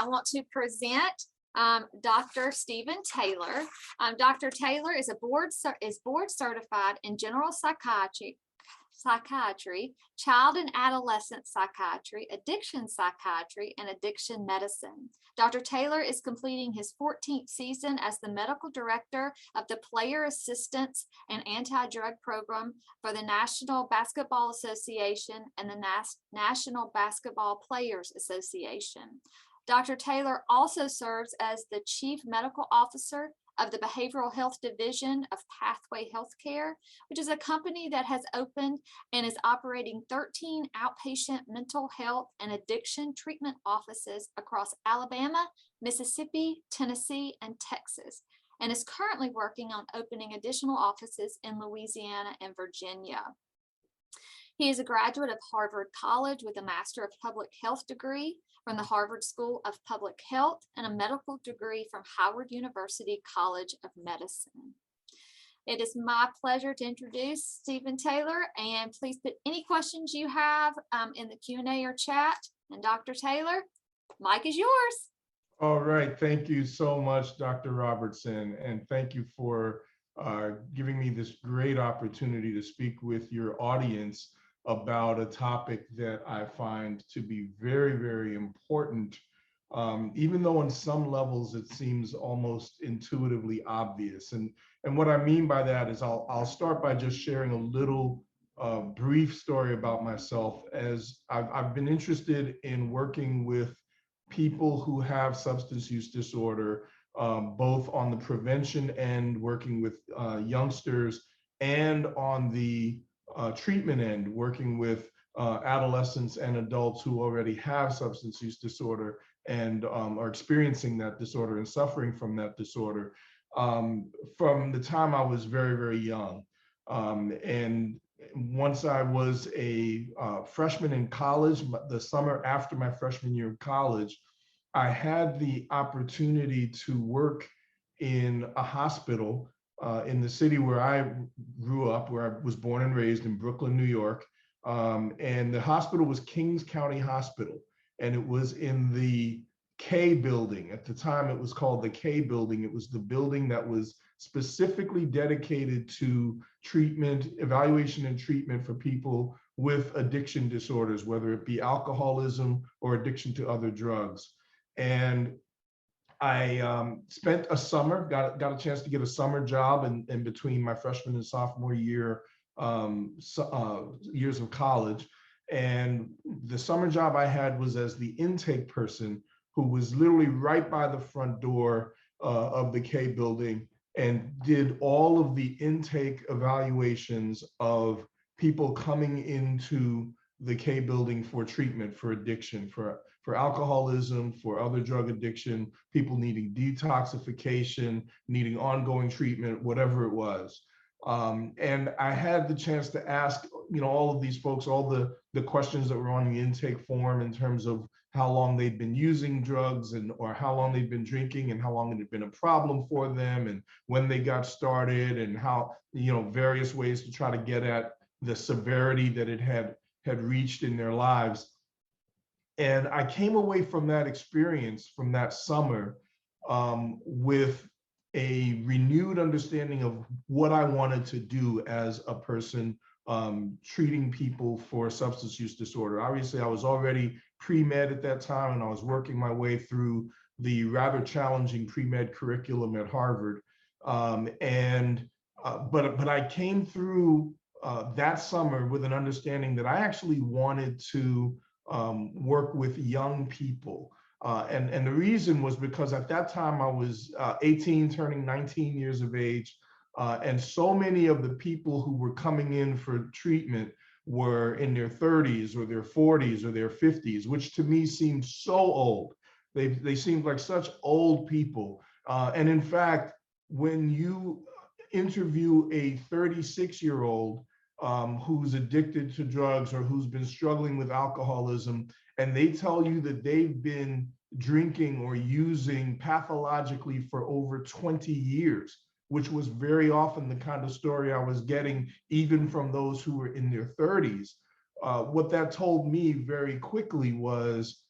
I want to present Dr. Stephen Taylor. Dr. Taylor is board certified in general psychiatry, child and adolescent psychiatry, addiction psychiatry, and addiction medicine. Dr. Taylor is completing his 14th season as the medical director of the Player Assistance and Anti-Drug Program for the National Basketball Association and the National Basketball Players Association. Dr. Taylor also serves as the Chief Medical Officer of the Behavioral Health Division of Pathway Healthcare, which is a company that has opened and is operating 13 outpatient mental health and addiction treatment offices across Alabama, Mississippi, Tennessee, and Texas, and is currently working on opening additional offices in Louisiana and Virginia. He is a graduate of Harvard College with a Master of Public Health degree from the Harvard School of Public Health and a medical degree from Howard University College of Medicine. It is my pleasure to introduce Stephen Taylor, and please put any questions you have in the Q&A or chat. And Dr. Taylor, mic is yours. All right, thank you so much, Dr. Robertson, and thank you for giving me this great opportunity to speak with your audience about a topic that I find to be very, very important, even though on some levels it seems almost intuitively obvious. And what I mean by that is I'll start by just sharing a little brief story about myself, as I've been interested in working with people who have substance use disorder, both on the prevention end, working with youngsters, and on the treatment end, working with adolescents and adults who already have substance use disorder and are experiencing that disorder and suffering from that disorder from the time I was very, very young. And once I was a freshman in college, the summer after my freshman year of college, I had the opportunity to work in a hospital in the city where I grew up, where I was born and raised in Brooklyn, New York. And the hospital was Kings County Hospital, and it was in the K building. At the time, it was called the K building. It was the building that was specifically dedicated to treatment, evaluation and treatment for people with addiction disorders, whether it be alcoholism or addiction to other drugs. And I spent a summer, got a chance to get a summer job in between my freshman and sophomore year, years of college. And the summer job I had was as the intake person, who was literally right by the front door of the K building and did all of the intake evaluations of people coming into the K building for treatment for addiction, for alcoholism, for other drug addiction, people needing detoxification, needing ongoing treatment, whatever it was. And I had the chance to ask, all of these folks, all the questions that were on the intake form in terms of how long they'd been using drugs or how long they'd been drinking and how long it had been a problem for them and when they got started and how, various ways to try to get at the severity that it had reached in their lives. And I came away from that experience, from that summer, with a renewed understanding of what I wanted to do as a person treating people for substance use disorder. Obviously, I was already pre-med at that time, and I was working my way through the rather challenging pre-med curriculum at Harvard. But I came through that summer with an understanding that I actually wanted to work with young people. And the reason was because at that time I was 18, turning 19 years of age. And so many of the people who were coming in for treatment were in their 30s or their 40s or their 50s, which to me seemed so old. They seemed like such old people. And in fact, when you interview a 36-year-old who's addicted to drugs or who's been struggling with alcoholism, and they tell you that they've been drinking or using pathologically for over 20 years, which was very often the kind of story I was getting even from those who were in their 30s. What that told me very quickly was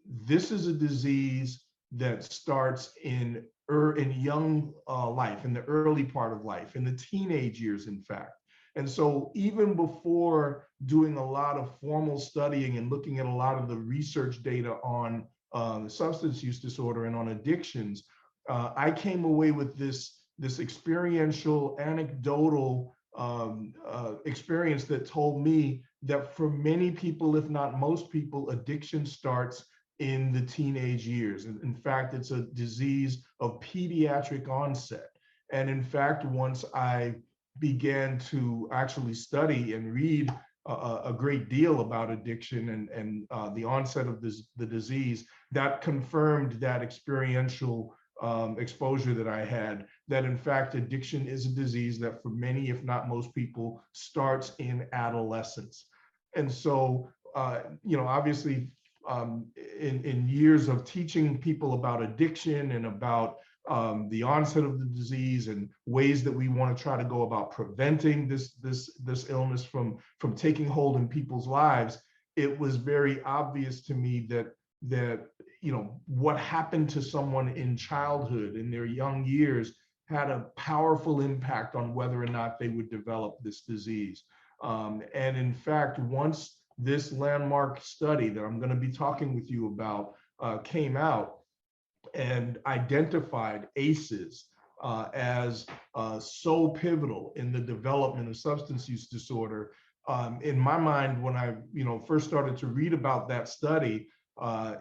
This is a disease that starts in young life, in the early part of life, in the teenage years, in fact. And so even before doing a lot of formal studying and looking at a lot of the research data on substance use disorder and on addictions, I came away with this experiential, anecdotal experience that told me that for many people, if not most people, addiction starts in the teenage years. In fact, it's a disease of pediatric onset. And in fact, once I began to actually study and read a great deal about addiction and the onset of the disease, that confirmed that experiential exposure that I had, that in fact, addiction is a disease that for many, if not most people, starts in adolescence. And so, obviously, in years of teaching people about addiction and about the onset of the disease and ways that we want to try to go about preventing this illness from taking hold in people's lives, it was very obvious to me that what happened to someone in childhood, in their young years, had a powerful impact on whether or not they would develop this disease. And in fact, once this landmark study that I'm going to be talking with you about came out and identified ACEs as so pivotal in the development of substance use disorder, in my mind, when I first started to read about that study,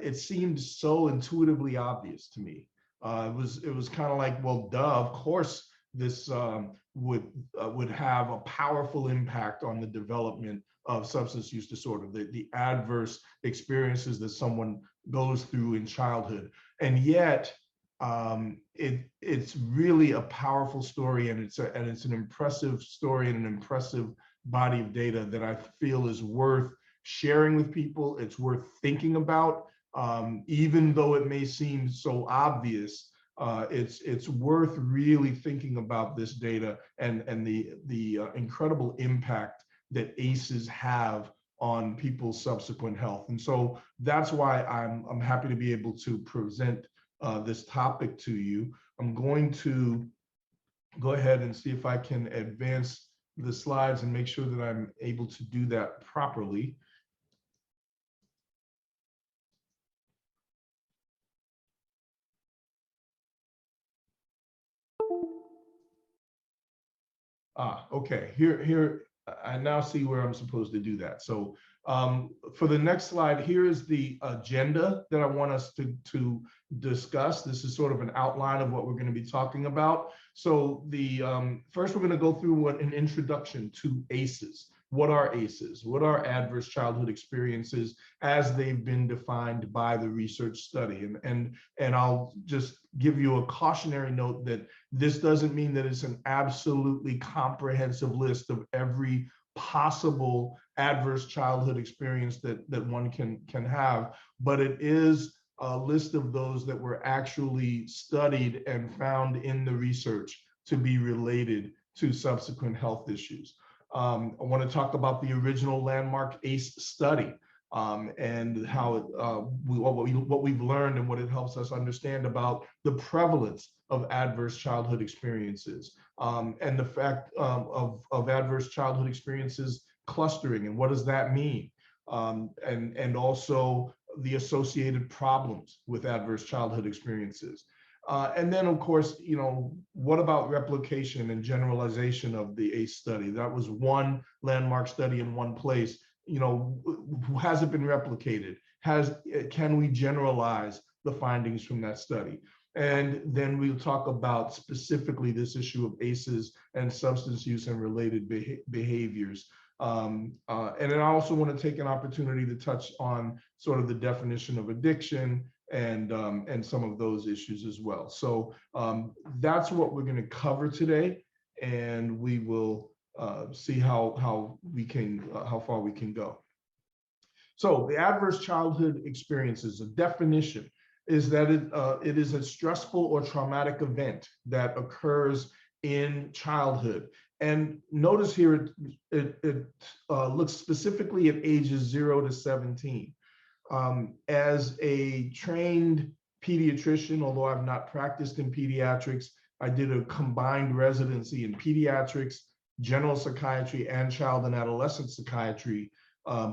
it seemed so intuitively obvious to me. It was kind of like, well, duh, of course this would have a powerful impact on the development of substance use disorder, the adverse experiences that someone goes through in childhood. And yet, it's really a powerful story, and it's an impressive story and an impressive body of data that I feel is worth sharing with people. It's worth thinking about, even though it may seem so obvious. It's worth really thinking about this data and the incredible impact that ACEs have on people's subsequent health. And so that's why I'm happy to be able to present this topic to you. I'm going to go ahead and see if I can advance the slides and make sure that I'm able to do that properly. Okay, here, I now see where I'm supposed to do that. So for the next slide, here is the agenda that I want us to discuss. This is sort of an outline of what we're going to be talking about. So first, we're going to go through an introduction to ACEs. What are ACEs? What are adverse childhood experiences as they've been defined by the research study? And I'll just give you a cautionary note that this doesn't mean that it's an absolutely comprehensive list of every possible adverse childhood experience that one can have, but it is a list of those that were actually studied and found in the research to be related to subsequent health issues. I want to talk about the original landmark ACE study and how what we've learned and what it helps us understand about the prevalence of adverse childhood experiences and the fact of adverse childhood experiences clustering and what does that mean, and also the associated problems with adverse childhood experiences. And then, of course, what about replication and generalization of the ACE study? That was one landmark study in one place. Has it been replicated? Can we generalize the findings from that study? And then we'll talk about specifically this issue of ACEs and substance use and related behaviors. And then I also want to take an opportunity to touch on sort of the definition of addiction and some of those issues as well. So that's what we're going to cover today, and we will see how far we can go. So the adverse childhood experiences, a definition is that it is a stressful or traumatic event that occurs in childhood. And notice here, it looks specifically at ages 0 to 17. As a trained pediatrician, although I've not practiced in pediatrics, I did a combined residency in pediatrics, general psychiatry, and child and adolescent psychiatry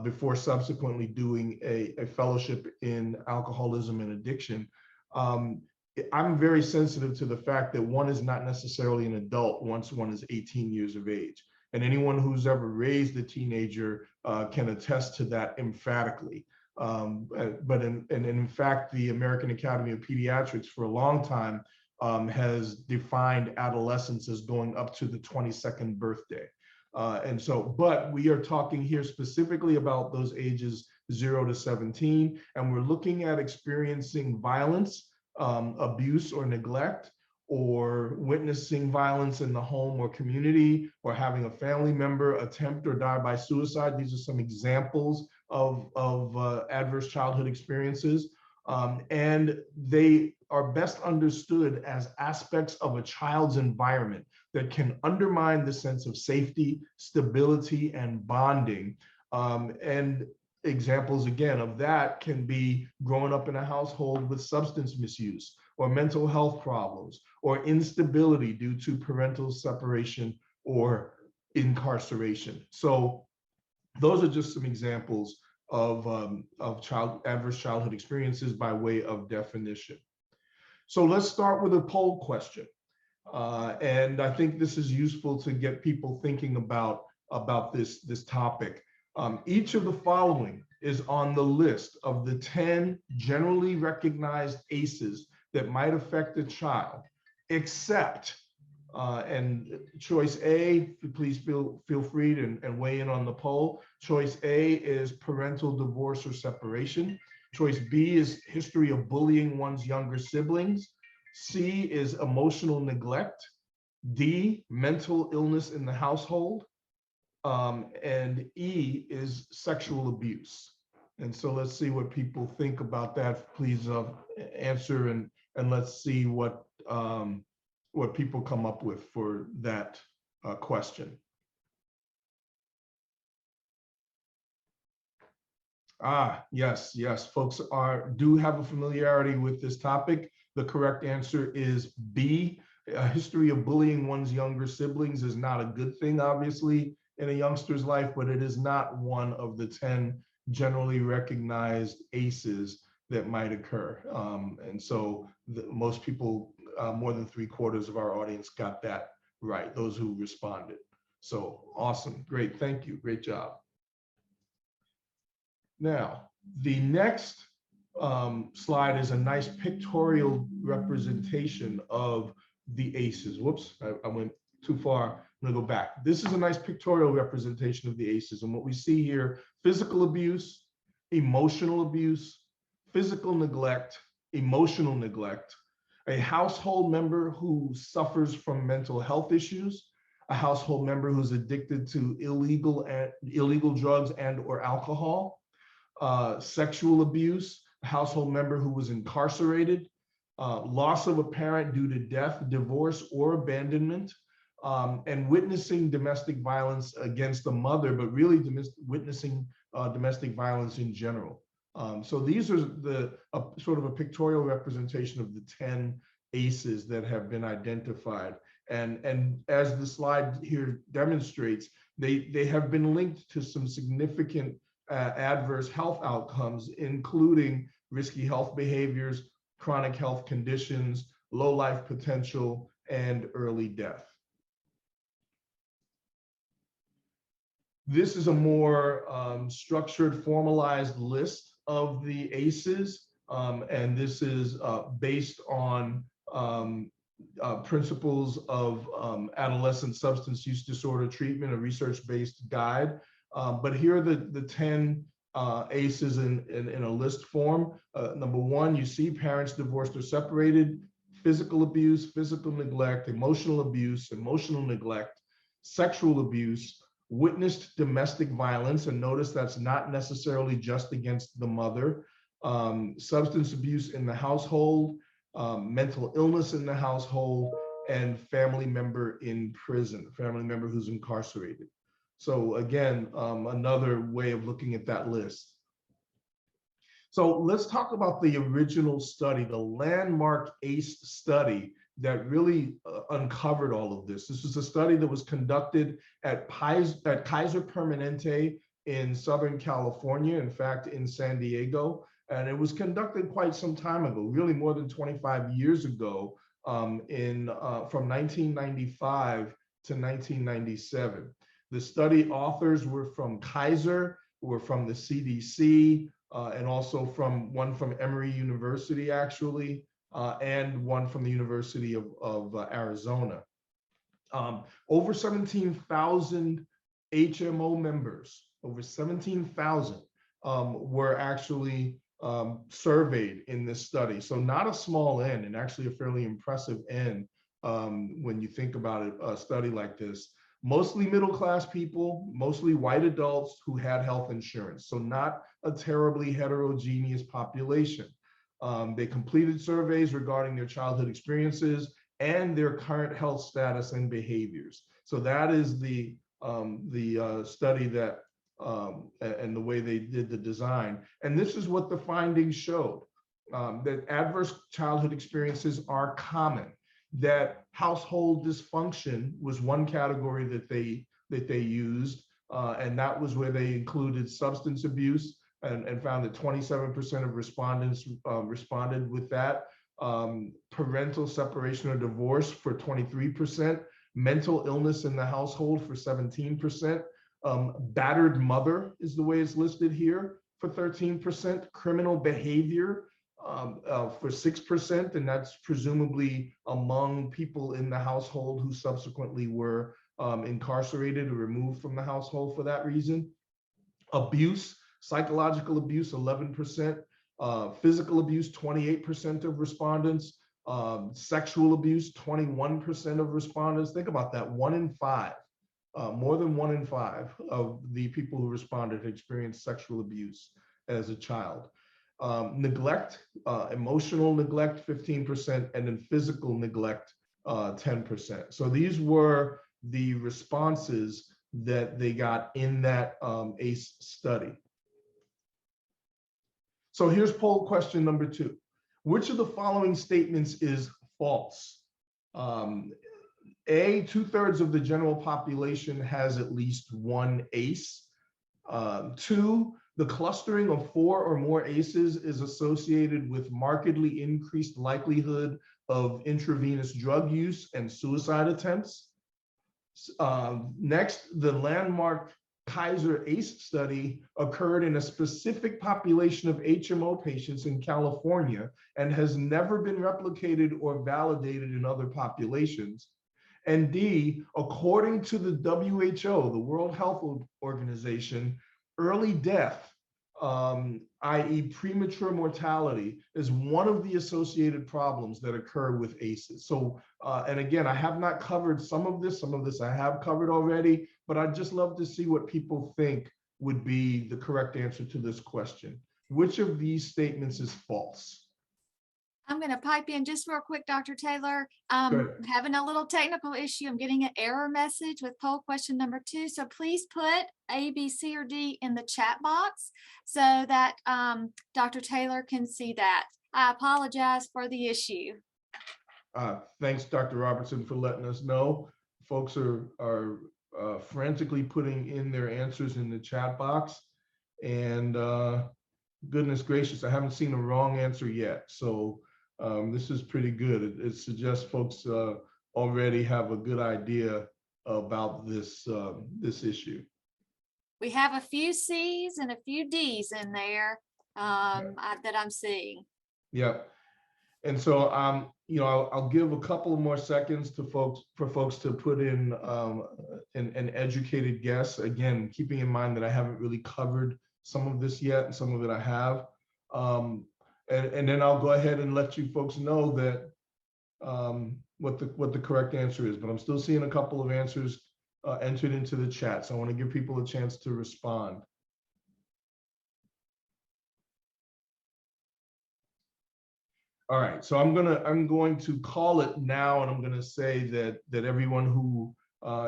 before subsequently doing a fellowship in alcoholism and addiction. I'm very sensitive to the fact that one is not necessarily an adult once one is 18 years of age. And anyone who's ever raised a teenager can attest to that emphatically. But in fact, the American Academy of Pediatrics for a long time has defined adolescence as going up to the 22nd birthday. But we are talking here specifically about those ages 0 to 17, and we're looking at experiencing violence, abuse or neglect, or witnessing violence in the home or community, or having a family member attempt or die by suicide. These are some examples of adverse childhood experiences. And they are best understood as aspects of a child's environment that can undermine the sense of safety, stability, and bonding. And examples, again, of that can be growing up in a household with substance misuse, or mental health problems, or instability due to parental separation or incarceration. So those are just some examples of adverse childhood experiences by way of definition. So let's start with a poll question. And I think this is useful to get people thinking about this topic. Each of the following is on the list of the 10 generally recognized ACEs that might affect a child, except, and choice A, please feel free and weigh in on the poll. Choice A is parental divorce or separation. Choice B is history of bullying one's younger siblings. C is emotional neglect. D, mental illness in the household. And E is sexual abuse. And so let's see what people think about that. Please answer, and let's see what people come up with for that question. Yes, folks do have a familiarity with this topic. The correct answer is B. A history of bullying one's younger siblings is not a good thing, obviously, in a youngster's life, but it is not one of the 10 generally recognized ACEs that might occur. And so most people, more than 3/4 of our audience got that right, those who responded. So awesome, great, thank you, great job. Now, the next slide is a nice pictorial representation of the ACEs. Whoops, I went too far. I'm gonna go back. This is a nice pictorial representation of the ACEs. And what we see here, physical abuse, emotional abuse, physical neglect, emotional neglect, a household member who suffers from mental health issues, a household member who's addicted to illegal drugs and or alcohol, sexual abuse, a household member who was incarcerated, loss of a parent due to death, divorce, or abandonment, and witnessing domestic violence against the mother, but really witnessing domestic violence in general. So these are sort of a pictorial representation of the 10 ACEs that have been identified. And as the slide here demonstrates, they have been linked to some significant adverse health outcomes, including risky health behaviors, chronic health conditions, low life potential, and early death. This is a more structured, formalized list of the ACEs, and this is based on principles of adolescent substance use disorder treatment, a research-based guide. But here are the 10 ACEs in a list form. Number 1, you see parents divorced or separated, physical abuse, physical neglect, emotional abuse, emotional neglect, sexual abuse, witnessed domestic violence, and notice that's not necessarily just against the mother, substance abuse in the household, mental illness in the household, and family member in prison, family member who's incarcerated. So again, another way of looking at that list. So let's talk about the original study, the landmark ACE study that really uncovered all of this. This was a study that was conducted at Kaiser Permanente in Southern California, in fact, in San Diego. And it was conducted quite some time ago, really more than 25 years ago, from 1995 to 1997. The study authors were from Kaiser, were from the CDC, and also one from Emory University, actually, and one from the University of Arizona. Over 17,000 HMO members, over 17,000 were actually surveyed in this study. So not a small N, and actually a fairly impressive N when you think about it, a study like this. Mostly middle-class people, mostly white adults who had health insurance. So not a terribly heterogeneous population. They completed surveys regarding their childhood experiences and their current health status and behaviors. So that is the study that and the way they did the design. And this is what the findings showed, that adverse childhood experiences are common, that household dysfunction was one category that they used, and that was where they included substance abuse, and found that 27% of respondents responded with that. Parental separation or divorce for 23%, mental illness in the household for 17%, battered mother is the way it's listed here for 13%, criminal behavior for 6%, and that's presumably among people in the household who subsequently were incarcerated or removed from the household for that reason. Abuse, psychological abuse, 11%, physical abuse, 28% of respondents, sexual abuse, 21% of respondents. Think about that, 1 in 5. More than 1 in 5 of the people who responded experienced sexual abuse as a child. Neglect, emotional neglect, 15%, and then physical neglect, 10%. So these were the responses that they got in that ACE study. So here's poll question number 2. Which of the following statements is false? A, 2/3 of the general population has at least one ACE. 2, the clustering of 4 or more ACEs is associated with markedly increased likelihood of intravenous drug use and suicide attempts. Next, the landmark Kaiser ACE study occurred in a specific population of HMO patients in California and has never been replicated or validated in other populations. And D, according to the WHO, the World Health Organization, early death, i.e. premature mortality, is one of the associated problems that occur with ACEs. So, and again, I have not covered some of this I have covered already, but I'd just love to see what people think would be the correct answer to this question. Which of these statements is false? I'm going to pipe in just real quick, Dr. Taylor. Good. Having a little technical issue. I'm getting an error message with poll question number 2. So please put A, B, C, or D in the chat box so that Dr. Taylor can see that. I apologize for the issue. Thanks, Dr. Robertson, for letting us know. Folks are frantically putting in their answers in the chat box. And goodness gracious, I haven't seen a wrong answer yet. So this is pretty good. It suggests folks already have a good idea about this issue. We have a few C's and a few D's in there that I'm seeing. Yep. And so you know, I'll give a couple more seconds to folks to put in an educated guess. Again, keeping in mind that I haven't really covered some of this yet, and some of it I have. And then I'll go ahead and let you folks know that what the correct answer is. But I'm still seeing a couple of answers entered into the chat, so I want to give people a chance to respond. All right, so I'm going to call it now, and I'm going to say that everyone who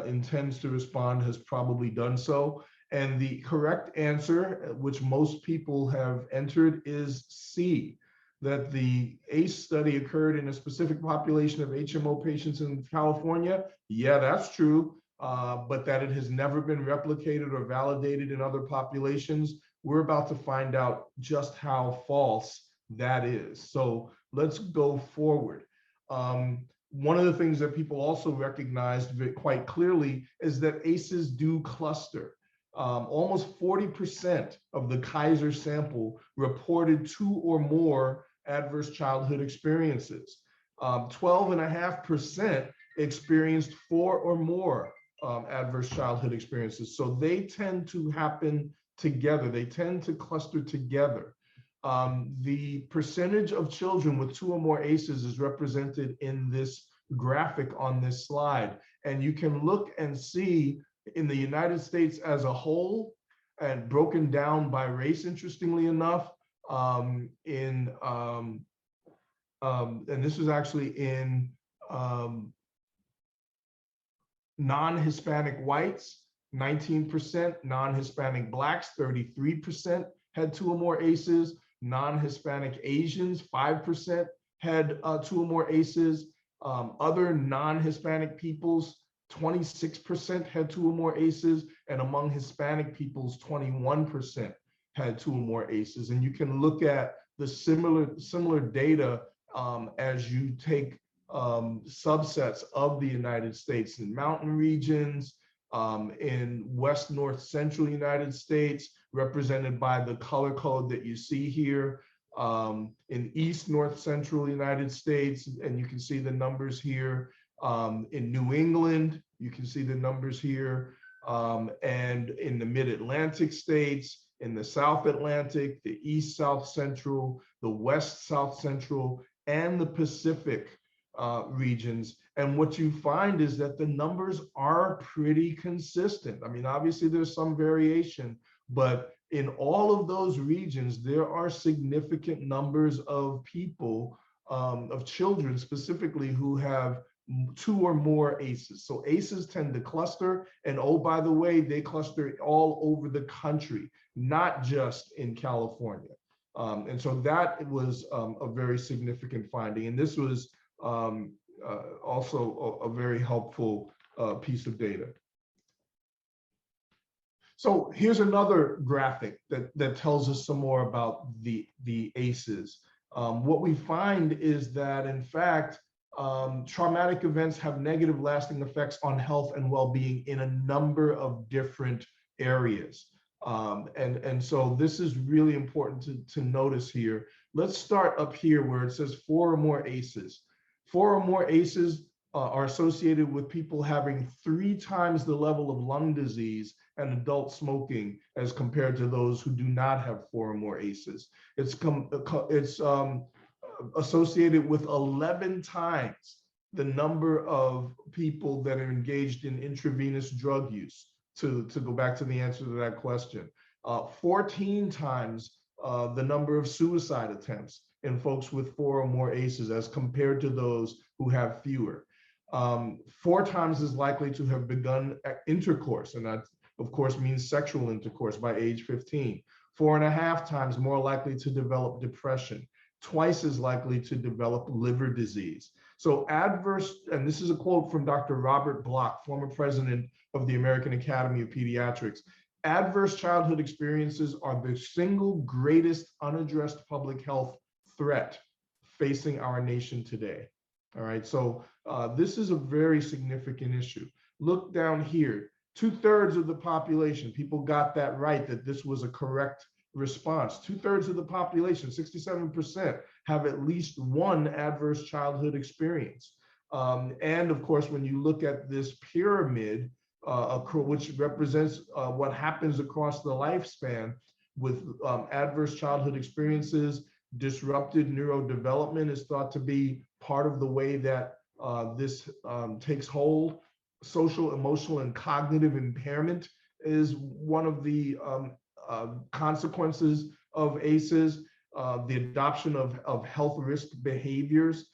intends to respond has probably done so. And the correct answer, which most people have entered, is C, that the ACE study occurred in a specific population of HMO patients in California. Yeah, that's true, but that it has never been replicated or validated in other populations. We're about to find out just how false that is. So let's go forward. One of the things that people also recognized quite clearly is that ACEs do cluster. Almost 40% of the Kaiser sample reported 2 or more adverse childhood experiences. 12.5% experienced 4 or more adverse childhood experiences. So they tend to happen together. They tend to cluster together. The percentage of children with 2 or more ACEs is represented in this graphic on this slide. And you can look and see in the United States as a whole, and broken down by race, interestingly enough, and this is actually in non-Hispanic whites, 19%, non-Hispanic blacks, 33% had 2 or more ACEs, non-Hispanic Asians, 5% had 2 or more ACEs, other non-Hispanic peoples, 26% had 2 or more ACEs, and among Hispanic peoples, 21% had 2 or more ACEs. And you can look at the similar data as you take subsets of the United States in mountain regions, in West, North, Central United States, represented by the color code that you see here, in East, North, Central United States, and you can see the numbers here. In New England, you can see the numbers here, and in the Mid-Atlantic states, in the South Atlantic, the East, South Central, the West, South Central, and the Pacific regions. And what you find is that the numbers are pretty consistent. I mean, obviously there's some variation, but in all of those regions, there are significant numbers of people, of children specifically, who have 2 or more ACEs. So ACEs tend to cluster, and oh, by the way, they cluster all over the country, not just in California. And so that was a very significant finding. And this was also a very helpful piece of data. So here's another graphic that tells us some more about the ACEs. What we find is that, in fact, traumatic events have negative lasting effects on health and well-being in a number of different areas. And so this is really important to notice here. Let's start up here where it says 4 or more ACEs. 4 or more ACEs are associated with people having 3 times the level of lung disease and adult smoking as compared to those who do not have 4 or more ACEs. It's associated with 11 times the number of people that are engaged in intravenous drug use, to go back to the answer to that question. 14 times the number of suicide attempts in folks with 4 or more ACEs as compared to those who have fewer. 4 times as likely to have begun intercourse, and that of course means sexual intercourse, by age 15. 4.5 times more likely to develop depression. Twice as likely to develop liver disease. So adverse, and this is a quote from Dr. Robert Block, former president of the American Academy of Pediatrics, adverse childhood experiences are the single greatest unaddressed public health threat facing our nation today. All right, so this is a very significant issue. Look down here, 2/3 of the population, people got that right, that this was a correct response. 2/3 of the population, 67%, have at least one adverse childhood experience. And of course, when you look at this pyramid, which represents what happens across the lifespan with adverse childhood experiences, disrupted neurodevelopment is thought to be part of the way that this takes hold. Social, emotional, and cognitive impairment is one of the consequences of ACEs. The adoption of health risk behaviors,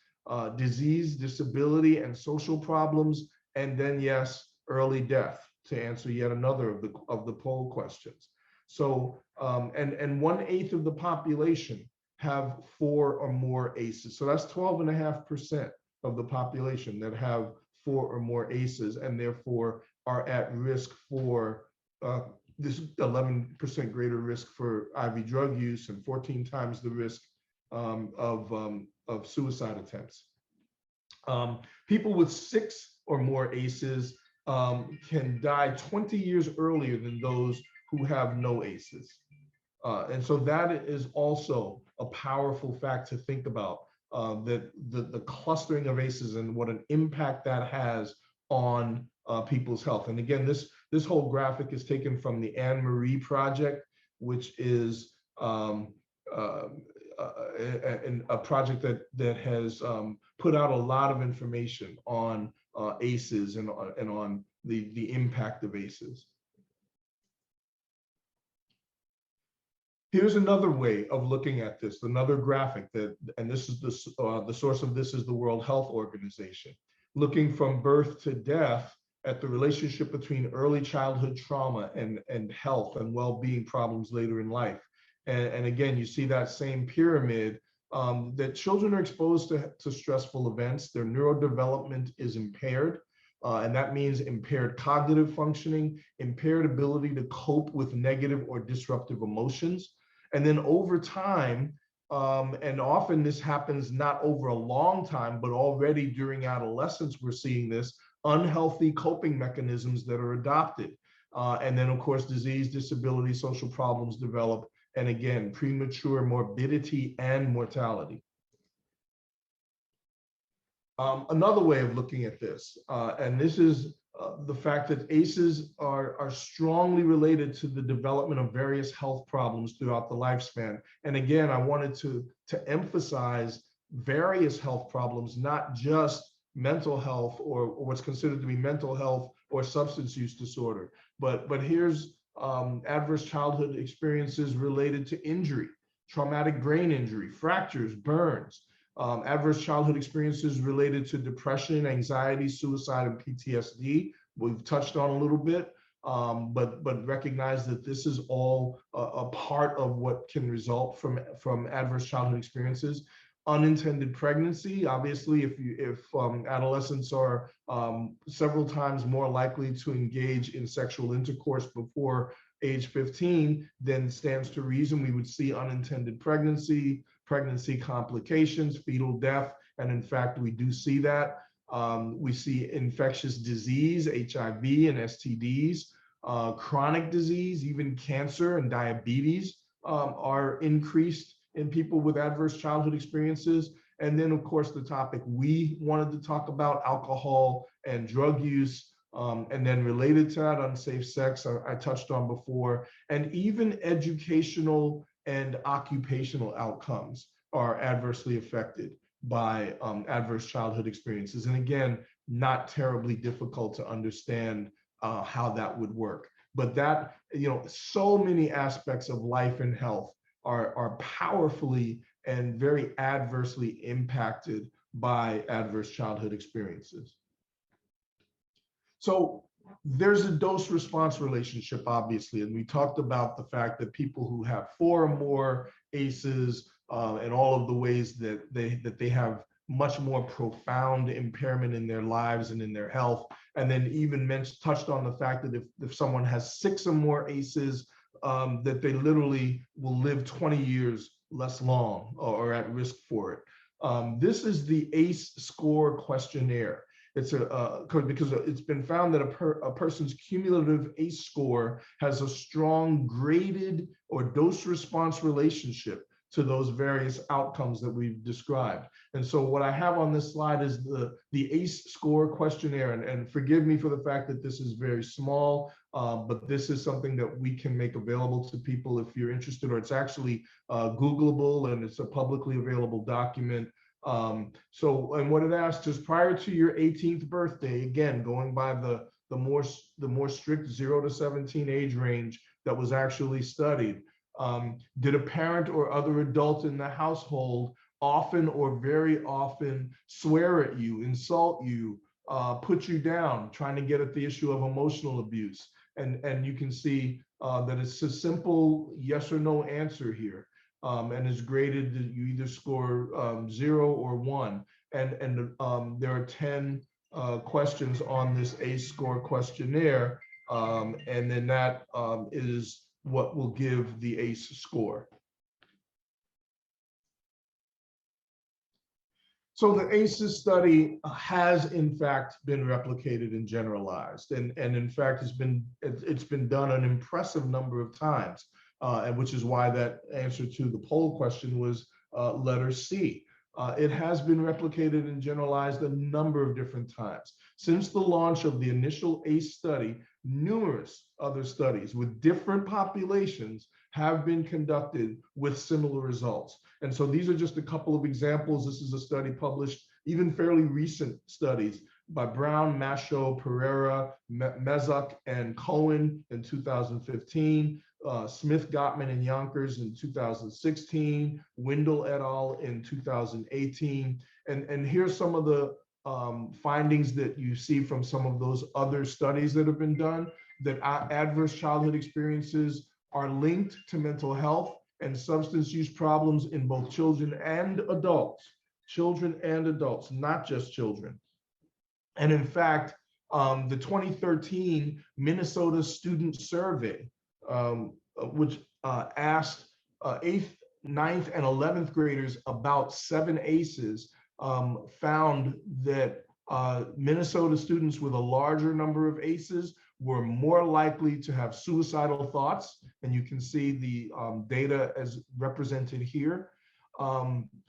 disease, disability, and social problems, and then yes, early death. to answer yet another of the poll questions. So, and 1/8 of the population have 4 or more ACEs. So that's 12.5% of the population that have 4 or more ACEs, and therefore are at risk for this 11% greater risk for IV drug use and 14 times the risk of suicide attempts. People with 6 or more ACEs can die 20 years earlier than those who have no ACEs. And so that is also a powerful fact to think about, that the clustering of ACEs and what an impact that has on people's health. And again, this whole graphic is taken from the Anne Marie Project, which is a project that has put out a lot of information on ACEs and on the impact of ACEs. Here's another way of looking at this, another graphic that, and this is the source of this is the World Health Organization, looking from birth to death at the relationship between early childhood trauma and health and well-being problems later in life. And again, you see that same pyramid, that children are exposed to stressful events, their neurodevelopment is impaired, and that means impaired cognitive functioning, impaired ability to cope with negative or disruptive emotions. And then over time, and often this happens not over a long time, but already during adolescence, we're seeing this, unhealthy coping mechanisms that are adopted. And then of course, disease, disability, social problems develop, and again, premature morbidity and mortality. Another way of looking at this, and this is the fact that ACEs are strongly related to the development of various health problems throughout the lifespan. And again, I wanted to emphasize various health problems, not just mental health or what's considered to be mental health or substance use disorder. But here's adverse childhood experiences related to injury, traumatic brain injury, fractures, burns, adverse childhood experiences related to depression, anxiety, suicide, and PTSD. We've touched on a little bit, but recognize that this is all a part of what can result from adverse childhood experiences. Unintended pregnancy, obviously, if adolescents are several times more likely to engage in sexual intercourse before age 15, then stands to reason we would see unintended pregnancy, pregnancy complications, fetal death, and in fact, we do see that. We see infectious disease, HIV and STDs, chronic disease, even cancer and diabetes are increased in people with adverse childhood experiences. And then of course, the topic we wanted to talk about, alcohol and drug use, and then related to that, unsafe sex, I touched on before, and even educational and occupational outcomes are adversely affected by adverse childhood experiences. And again, not terribly difficult to understand how that would work. But that, so many aspects of life and health are powerfully and very adversely impacted by adverse childhood experiences. So there's a dose-response relationship, obviously, and we talked about the fact that people who have 4 or more ACEs and all of the ways that they have much more profound impairment in their lives and in their health, and then even touched on the fact that if someone has 6 or more ACEs, that they literally will live 20 years less long or at risk for it. This is the ACE score questionnaire. It's because it's been found that a person's cumulative ACE score has a strong graded or dose response relationship to those various outcomes that we've described. And so what I have on this slide is the ACE score questionnaire, and forgive me for the fact that this is very small, but this is something that we can make available to people if you're interested, or it's actually Googleable and it's a publicly available document. And what it asks is, prior to your 18th birthday, again, going by the more strict 0 to 17 age range that was actually studied, did a parent or other adult in the household often or very often swear at you, insult you, put you down, trying to get at the issue of emotional abuse. And you can see that it's a simple yes or no answer here. And is graded, you either score 0 or 1. And there are 10 questions on this ACE score questionnaire. And then that is what will give the ACE score. So the ACEs study has in fact been replicated and generalized, and in fact it's been done an impressive number of times, and which is why that answer to the poll question was letter C. It has been replicated and generalized a number of different times. Since the launch of the initial ACE study, numerous other studies with different populations have been conducted with similar results. And so these are just a couple of examples. This is a study published, even fairly recent studies by Brown, Macho, Pereira, Mezuk, and Cohen in 2015, Smith, Gottman, and Yonkers in 2016, Windle et al. In 2018. And here's some of the findings that you see from some of those other studies that have been done, that adverse childhood experiences are linked to mental health and substance use problems in both children and adults, not just children. And in fact, the 2013 Minnesota Student Survey, which asked 8th, 9th, and 11th graders about 7 ACEs, found that Minnesota students with a larger number of ACEs were more likely to have suicidal thoughts. And you can see the data as represented here.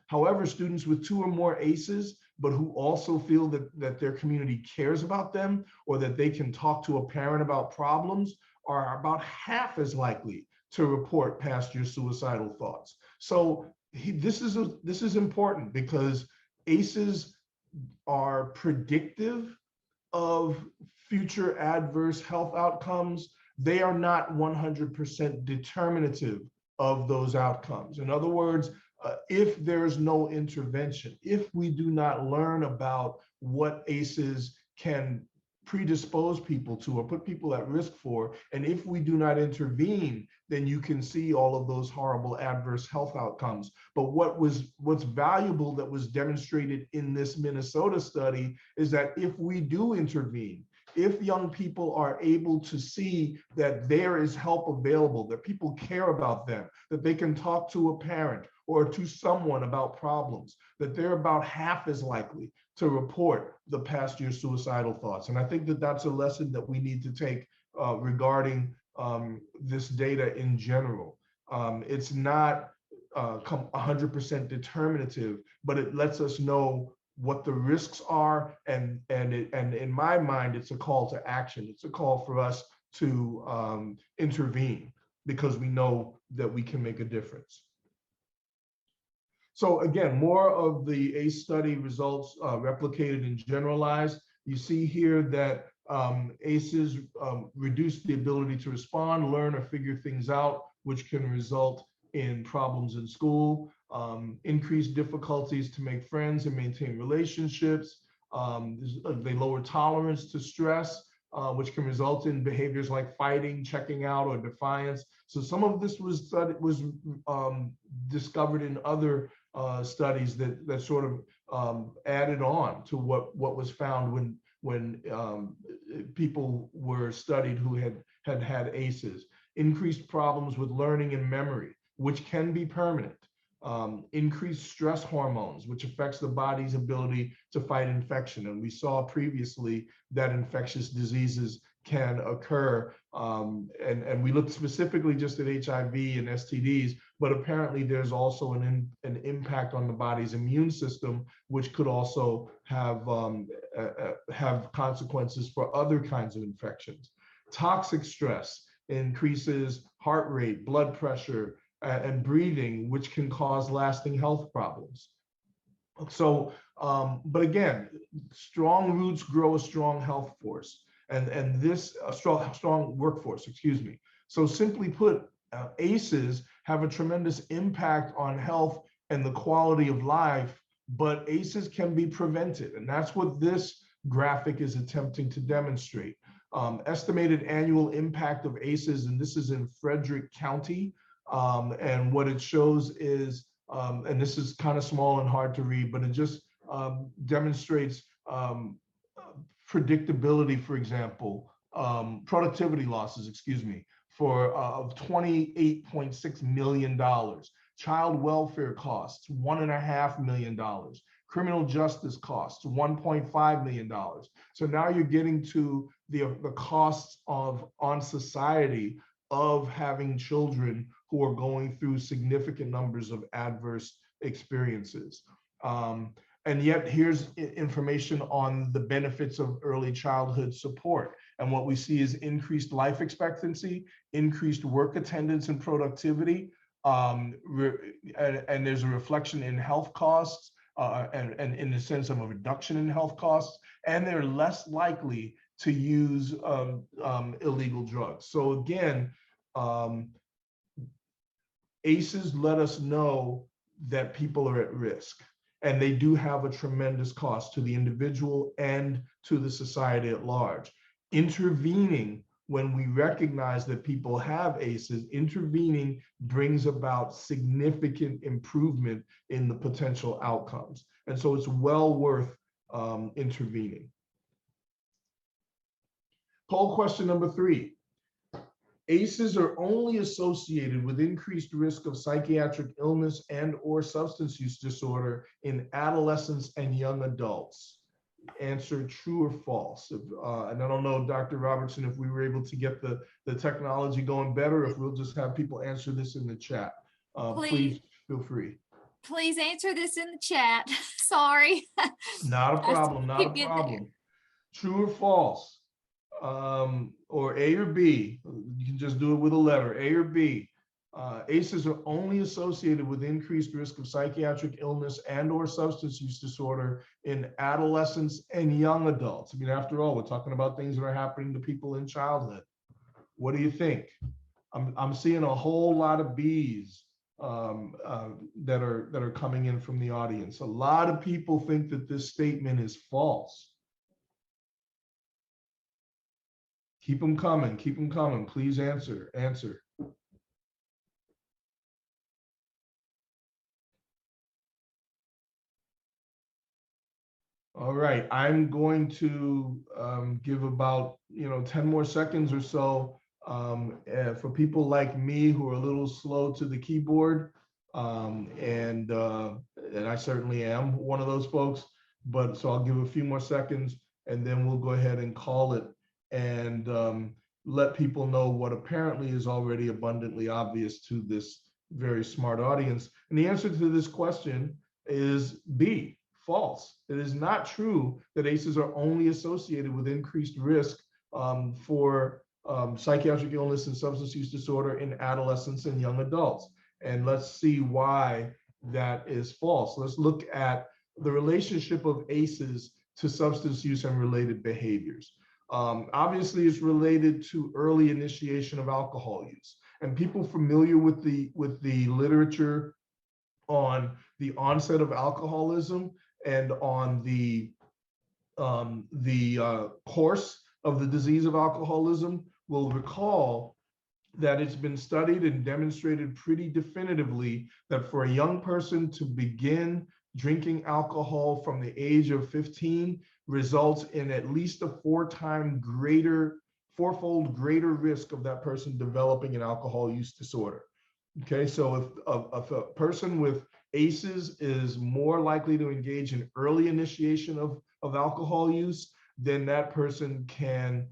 However, students with 2 or more ACEs, but who also feel that their community cares about them, or that they can talk to a parent about problems, are about half as likely to report past year suicidal thoughts. So this is important, because ACEs are predictive of future adverse health outcomes. They are not 100% determinative of those outcomes. In other words, if there's no intervention, if we do not learn about what ACEs can predispose people to or put people at risk for, and if we do not intervene, then you can see all of those horrible adverse health outcomes. But what's valuable that was demonstrated in this Minnesota study is that if we do intervene, if young people are able to see that there is help available, that people care about them, that they can talk to a parent or to someone about problems, that they're about half as likely to report the past year suicidal thoughts. And I think that that's a lesson that we need to take regarding this data in general. It's not 100% determinative, but it lets us know what the risks are, and in my mind, it's a call to action. It's a call for us to intervene, because we know that we can make a difference. So again, more of the ACE study results replicated and generalized. You see here that ACEs reduce the ability to respond, learn, or figure things out, which can result in problems in school, increased difficulties to make friends and maintain relationships. They lower tolerance to stress, which can result in behaviors like fighting, checking out, or defiance. So some of this was discovered in other studies that sort of added on to what was found when people were studied who had ACEs. Increased problems with learning and memory, which can be permanent. Increased stress hormones, which affects the body's ability to fight infection. And we saw previously that infectious diseases can occur. And we looked specifically just at HIV and STDs, but apparently there's also an impact on the body's immune system, which could also have consequences for other kinds of infections. Toxic stress increases heart rate, blood pressure, and breathing, which can cause lasting health problems. So, but again, strong roots grow a strong health force, and this a strong workforce, excuse me. So simply put, ACEs have a tremendous impact on health and the quality of life, but ACEs can be prevented. And that's what this graphic is attempting to demonstrate. Estimated annual impact of ACEs, and this is in Frederick County. And what it shows is, and this is kind of small and hard to read, but it just demonstrates predictability, for example, productivity losses, excuse me, for of $28.6 million. Child welfare costs, $1.5 million. Criminal justice costs, $1.5 million. So now you're getting to the costs on society of having children who are going through significant numbers of adverse experiences. And yet here's information on the benefits of early childhood support. And what we see is increased life expectancy, increased work attendance and productivity, and there's a reflection in health costs, and in the sense of a reduction in health costs, and they're less likely to use illegal drugs. So again, ACEs let us know that people are at risk, and they do have a tremendous cost to the individual and to the society at large. Intervening when we recognize that people have ACEs, intervening brings about significant improvement in the potential outcomes. And so it's well worth intervening. Poll question number 3. ACEs are only associated with increased risk of psychiatric illness and or substance use disorder in adolescents and young adults. Answer true or false. And I don't know, Dr. Robertson, if we were able to get the technology going better, if we'll just have people answer this in the chat. Please feel free. Please answer this in the chat. Sorry. Not a problem, not a problem. True or false? Or A or B, you can just do it with a letter, A or B. ACEs are only associated with increased risk of psychiatric illness and or substance use disorder in adolescents and young adults. I mean, after all, we're talking about things that are happening to people in childhood. What do you think? I'm seeing a whole lot of B's that are coming in from the audience. A lot of people think that this statement is false. Keep them coming, keep them coming. Please answer. All right, I'm going to give about 10 more seconds or so for people like me who are a little slow to the keyboard, and I certainly am one of those folks. But so I'll give a few more seconds, and then we'll go ahead and call it and let people know what apparently is already abundantly obvious to this very smart audience. And the answer to this question is B, false. It is not true that ACEs are only associated with increased risk for psychiatric illness and substance use disorder in adolescents and young adults. And let's see why that is false. Let's look at the relationship of ACEs to substance use and related behaviors. Obviously, it's related to early initiation of alcohol use. And people familiar with the literature on the onset of alcoholism and on the course of the disease of alcoholism will recall that it's been studied and demonstrated pretty definitively that for a young person to begin drinking alcohol from the age of 15 results in at least a fourfold greater risk of that person developing an alcohol use disorder. Okay, so if a person with ACEs is more likely to engage in early initiation of alcohol use, then that person can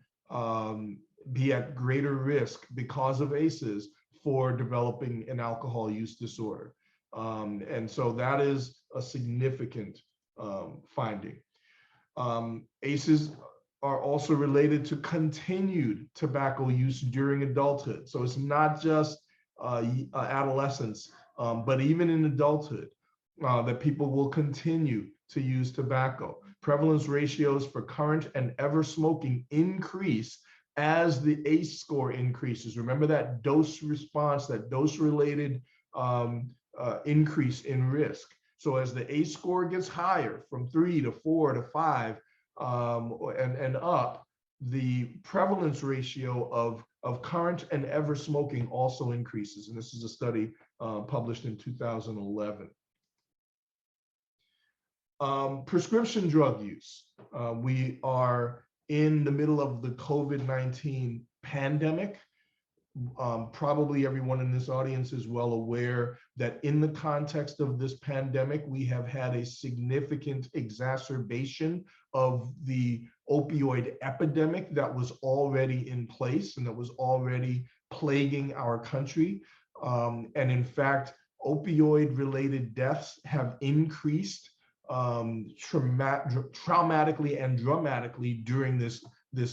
be at greater risk because of ACEs for developing an alcohol use disorder. And so that is a significant finding. ACEs are also related to continued tobacco use during adulthood. So it's not just adolescence, but even in adulthood, that people will continue to use tobacco. Prevalence ratios for current and ever smoking increase as the ACE score increases. Remember that dose response, that dose-related increase in risk. So as the ACE score gets higher from 3 to 4 to 5, and up, the prevalence ratio of current and ever smoking also increases. And this is a study published in 2011. Prescription drug use. We are in the middle of the COVID-19 pandemic. Probably everyone in this audience is well aware that in the context of this pandemic, we have had a significant exacerbation of the opioid epidemic that was already in place and that was already plaguing our country. And in fact, opioid-related deaths have increased traumatically and dramatically during this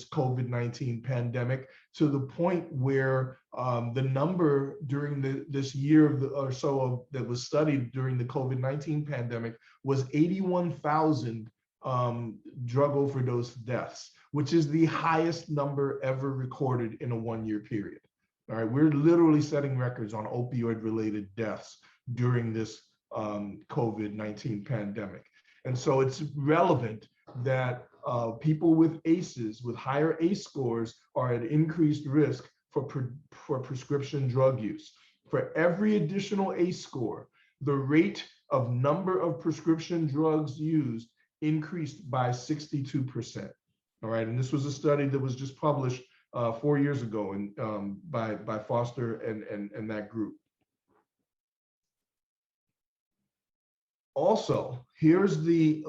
COVID-19 pandemic, to the point where the number during this year or so that was studied during the COVID-19 pandemic was 81,000 drug overdose deaths, which is the highest number ever recorded in a one-year period. All right, we're literally setting records on opioid-related deaths during this COVID-19 pandemic. And so it's relevant that people with ACEs, with higher ACE scores, are at increased risk for prescription drug use. For every additional ACE score, the rate of number of prescription drugs used increased by 62%. All right, and this was a study that was just published 4 years ago by Foster and that group. Also, here's the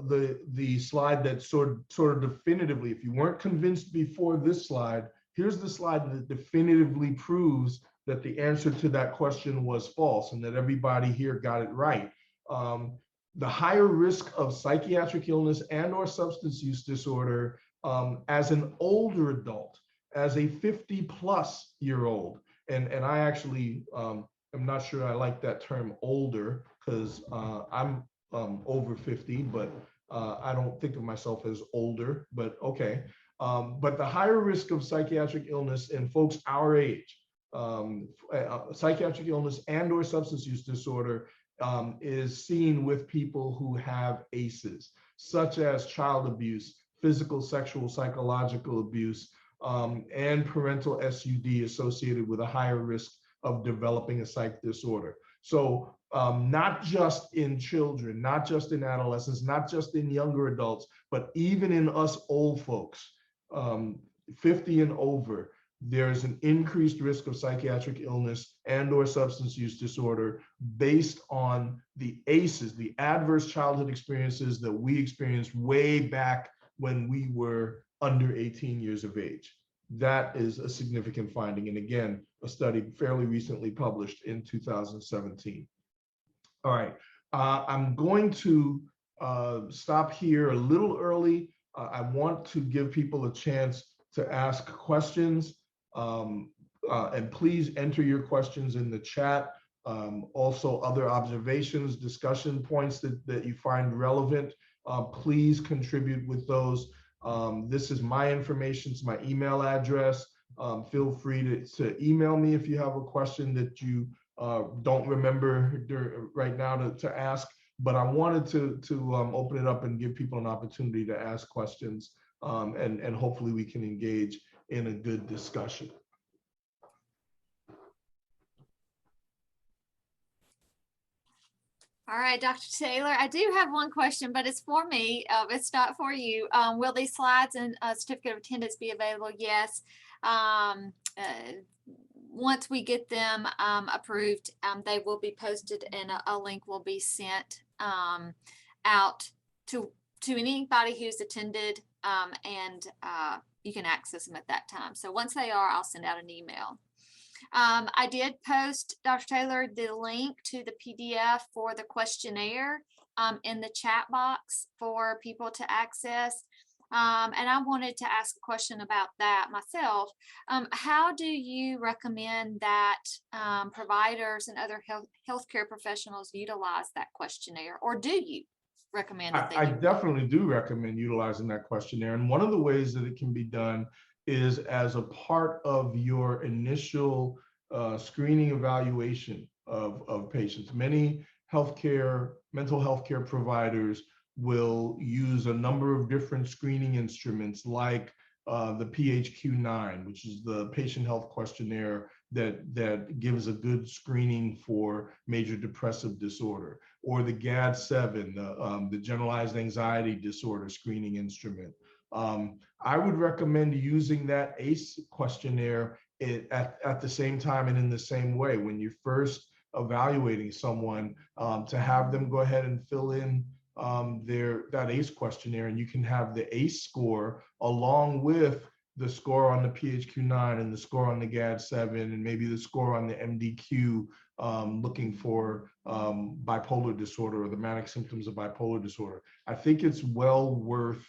slide that sort of definitively, if you weren't convinced before this slide, here's the slide that definitively proves that the answer to that question was false and that everybody here got it right. The higher risk of psychiatric illness and or substance use disorder as an older adult, as a 50-plus-year-old, and I actually am not sure I like that term older, because I'm over 50, but I don't think of myself as older, but okay. But the higher risk of psychiatric illness in folks our age, psychiatric illness and or substance use disorder is seen with people who have ACEs, such as child abuse, physical, sexual, psychological abuse, and parental SUD associated with a higher risk of developing a psych disorder. So not just in children, not just in adolescents, not just in younger adults, but even in us old folks, 50 and over, there's an increased risk of psychiatric illness and or substance use disorder based on the ACEs, the adverse childhood experiences that we experienced way back when we were under 18 years of age. That is a significant finding. And again, a study fairly recently published in 2017. All right, I'm going to stop here a little early. I want to give people a chance to ask questions, and please enter your questions in the chat. Also, other observations, discussion points that you find relevant, please contribute with those. This is my information, it's my email address. Feel free to email me if you have a question that you don't remember right now to ask, but I wanted to open it up and give people an opportunity to ask questions, and hopefully we can engage in a good discussion. All right, Dr. Taylor, I do have one question, but it's for me. It's not for you. Will these slides and certificate of attendance be available? Yes. Once we get them approved, they will be posted and a link will be sent out to anybody who's attended, and you can access them at that time. So once they are, I'll send out an email. I did post, Dr. Taylor, the link to the PDF for the questionnaire in the chat box for people to access. And I wanted to ask a question about that myself. How do you recommend that providers and other healthcare professionals utilize that questionnaire, or do you recommend that I definitely do recommend utilizing that questionnaire. And one of the ways that it can be done is as a part of your initial screening evaluation of patients. Many mental health care providers will use a number of different screening instruments like the PHQ-9, which is the patient health questionnaire that gives a good screening for major depressive disorder, or the GAD-7, the generalized anxiety disorder screening instrument. I would recommend using that ACE questionnaire at the same time and in the same way when you're first evaluating someone, to have them go ahead and fill in that ACE questionnaire, and you can have the ACE score along with the score on the PHQ-9 and the score on the GAD-7 and maybe the score on the MDQ, looking for bipolar disorder or the manic symptoms of bipolar disorder. I think it's well worth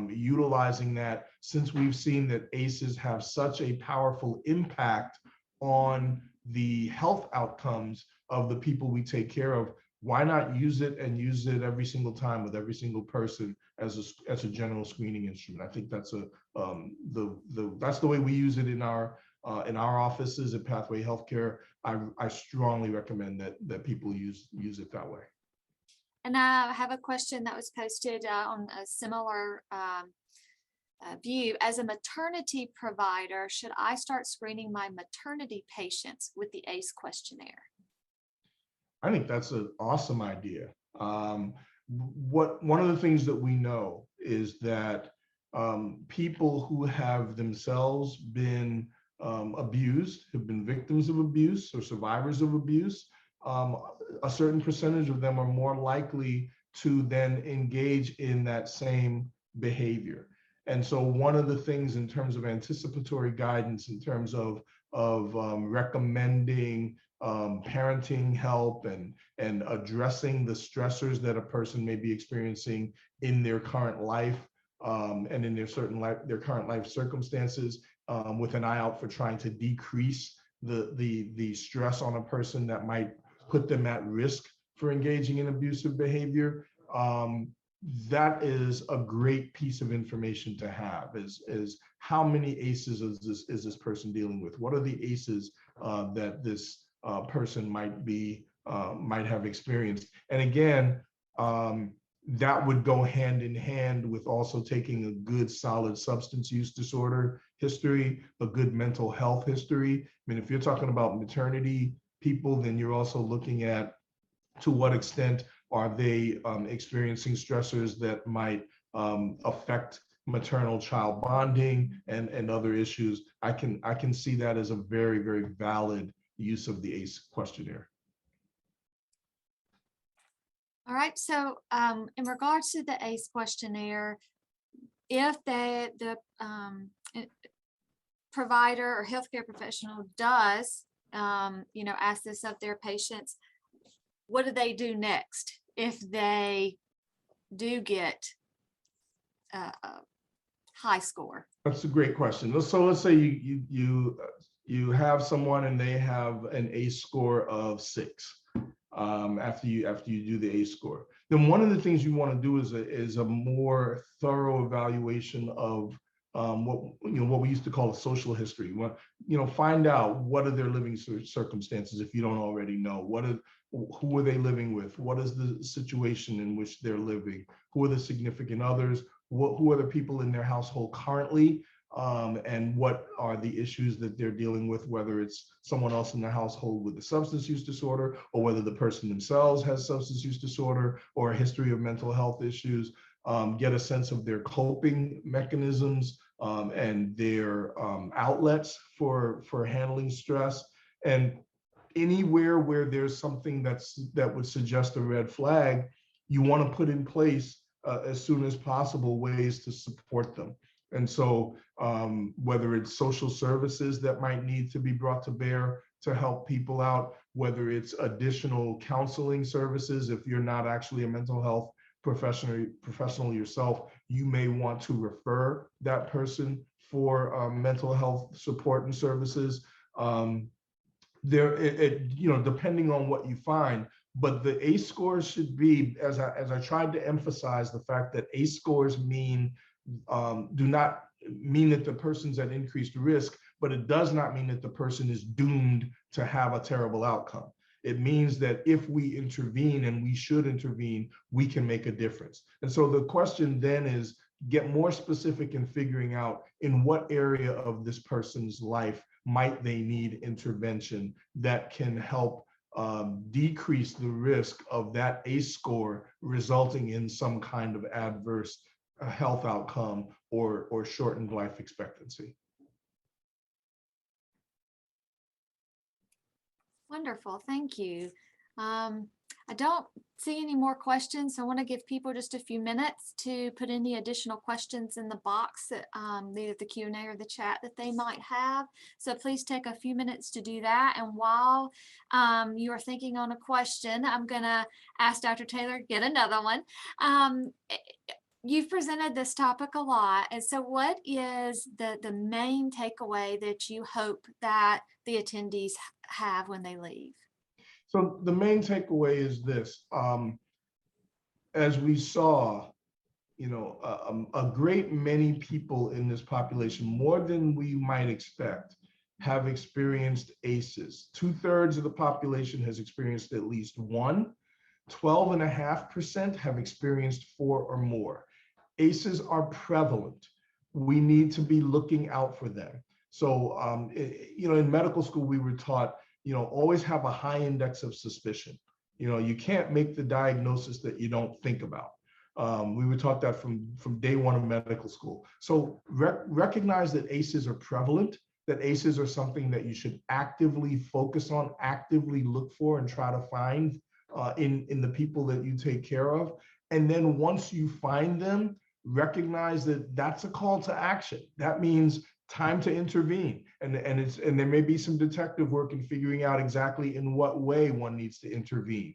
utilizing that, since we've seen that ACEs have such a powerful impact on the health outcomes of the people we take care of. Why not use it and use it every single time with every single person as a general screening instrument? I think that's that's the way we use it in our offices at Pathway Healthcare. I strongly recommend that people use it that way. And I have a question that was posted on a similar view. As a maternity provider, should I start screening my maternity patients with the ACE questionnaire? I think that's an awesome idea. One of the things that we know is that people who have themselves been abused, have been victims of abuse or survivors of abuse, a certain percentage of them are more likely to then engage in that same behavior. And so one of the things in terms of anticipatory guidance, in terms of recommending parenting help and addressing the stressors that a person may be experiencing in their current life, and in their current life circumstances, with an eye out for trying to decrease the stress on a person that might put them at risk for engaging in abusive behavior. That is a great piece of information to have, is how many ACEs is this person dealing with? What are the ACEs that this person might have experienced? And again, that would go hand in hand with also taking a good solid substance use disorder history, a good mental health history. I mean, if you're talking about maternity people, then you're also looking at to what extent are they experiencing stressors that might affect maternal child bonding and other issues. I can see that as a very, very valid use of the ACE questionnaire. All right, so in regards to the ACE questionnaire, if the provider or healthcare professional does, ask this of their patients, what do they do next if they do get a high score? That's a great question. So let's say you have someone and they have an ACE score of 6. After you do the ACE score, then one of the things you want to do is a more thorough evaluation of what we used to call a social history. Find out what are their living circumstances if you don't already know. Who are they living with? What is the situation in which they're living? Who are the significant others? Who are the people in their household currently? And what are the issues that they're dealing with, whether it's someone else in the household with a substance use disorder, or whether the person themselves has substance use disorder or a history of mental health issues. Get a sense of their coping mechanisms and their outlets for handling stress. And anywhere where there's something that would suggest a red flag, you want to put in place as soon as possible ways to support them. And so whether it's social services that might need to be brought to bear to help people out, whether it's additional counseling services, if you're not actually a mental health professional yourself, you may want to refer that person for mental health support and services. Depending on what you find, but the ACE scores should be, as I tried to emphasize, the fact that ACE scores do not mean that the person's at increased risk, but it does not mean that the person is doomed to have a terrible outcome. It means that if we intervene, and we should intervene, we can make a difference. And so the question then is, get more specific in figuring out in what area of this person's life might they need intervention that can help decrease the risk of that ACE score resulting in some kind of adverse health outcome or shortened life expectancy. Wonderful, thank you. I don't see any more questions, so I want to give people just a few minutes to put any additional questions in the box that either the Q&A or the chat that they might have. So please take a few minutes to do that. And while you are thinking on a question, I'm going to ask Dr. Taylor, get another one. You've presented this topic a lot, and so what is the main takeaway that you hope that the attendees have when they leave? So the main takeaway is this: as we saw, a great many people in this population, more than we might expect, have experienced ACEs. 2/3 of the population has experienced at least one. 12.5% have experienced 4 or more. ACEs are prevalent. We need to be looking out for them. So, in medical school, we were taught, always have a high index of suspicion. You can't make the diagnosis that you don't think about. We were taught that from day one of medical school. So recognize that ACEs are prevalent, that ACEs are something that you should actively focus on, actively look for, and try to find in the people that you take care of. And then once you find them, recognize that that's a call to action. That means time to intervene. And there may be some detective work in figuring out exactly in what way one needs to intervene.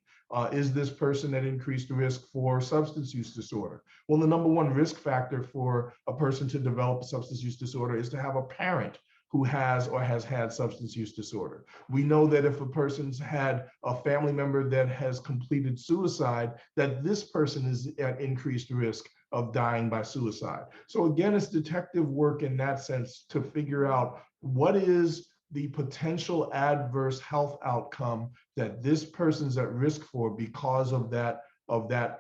Is this person at increased risk for substance use disorder? Well, the number one risk factor for a person to develop a substance use disorder is to have a parent who has or has had substance use disorder. We know that if a person's had a family member that has completed suicide, that this person is at increased risk of dying by suicide. So again, it's detective work in that sense to figure out what is the potential adverse health outcome that this person's at risk for because of that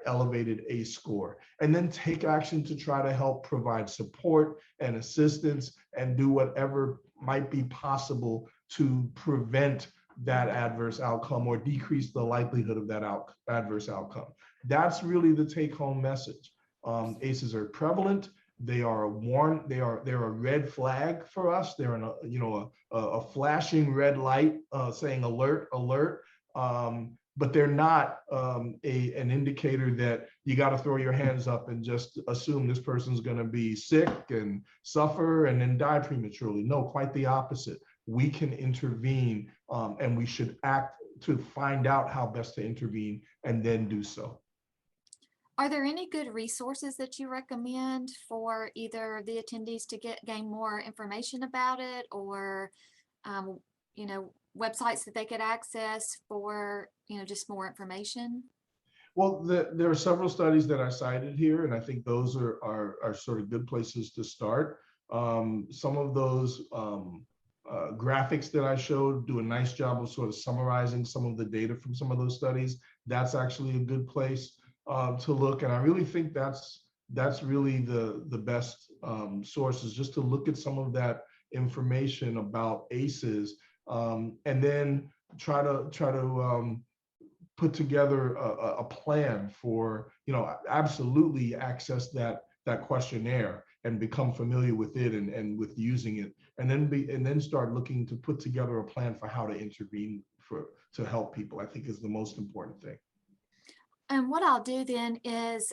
elevated ACE score, and then take action to try to help provide support and assistance and do whatever might be possible to prevent that adverse outcome or decrease the likelihood of that adverse outcome. That's really the take-home message. ACEs are prevalent. They are they're a red flag for us. They're a flashing red light saying alert, alert. But they're not an indicator that you got to throw your hands up and just assume this person's going to be sick and suffer and then die prematurely. No, quite the opposite. We can intervene, and we should act to find out how best to intervene and then do so. Are there any good resources that you recommend for either the attendees to gain more information about it, or websites that they could access for just more information? Well, there are several studies that I cited here, and I think those are sort of good places to start. Some of those graphics that I showed do a nice job of sort of summarizing some of the data from some of those studies. That's actually a good place to look, and I really think that's really the best sources, just to look at some of that information about ACEs, and then try to put together a plan for, absolutely access that questionnaire and become familiar with it and with using it, and then start looking to put together a plan for how to intervene to help people, I think, is the most important thing. And what I'll do then is,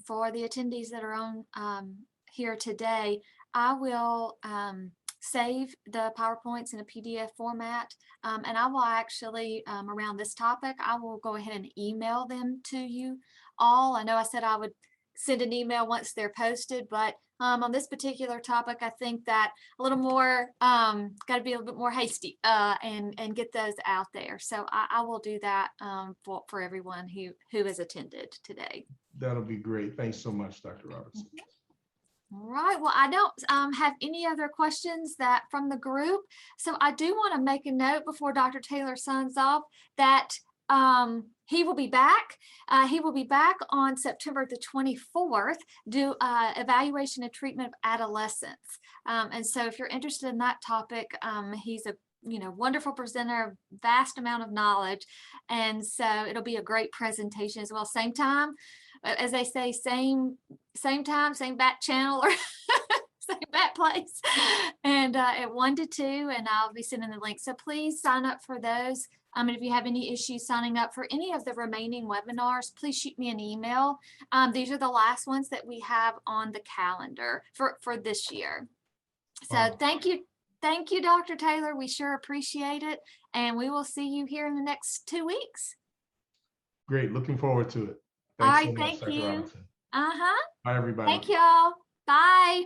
for the attendees that are on here today, I will save the PowerPoints in a PDF format, and I will actually, around this topic, I will go ahead and email them to you all. I know I said I would send an email once they're posted, but on this particular topic, I think that a little more, got to be a little bit more hasty and get those out there. So I will do that for everyone who has attended today. That'll be great. Thanks so much, Dr. Robertson. All right, well, I don't have any other questions that from the group. So I do want to make a note before Dr. Taylor signs off that he will be back. He will be back on September the 24th, do evaluation and treatment of adolescents. And so if you're interested in that topic, he's a wonderful presenter, vast amount of knowledge. And so it'll be a great presentation as well. Same time, as they say, same time, same back channel or same back place. And at 1 to 2, and I'll be sending the link. So please sign up for those. And if you have any issues signing up for any of the remaining webinars, please shoot me an email. These are the last ones that we have on the calendar for this year. So thank you. Thank you, Dr. Taylor. We sure appreciate it. And we will see you here in the next 2 weeks. Great. Looking forward to it. All Thanks right. so much, Thank Dr. you. Robinson. Uh-huh. Bye, everybody. Thank y'all. Bye.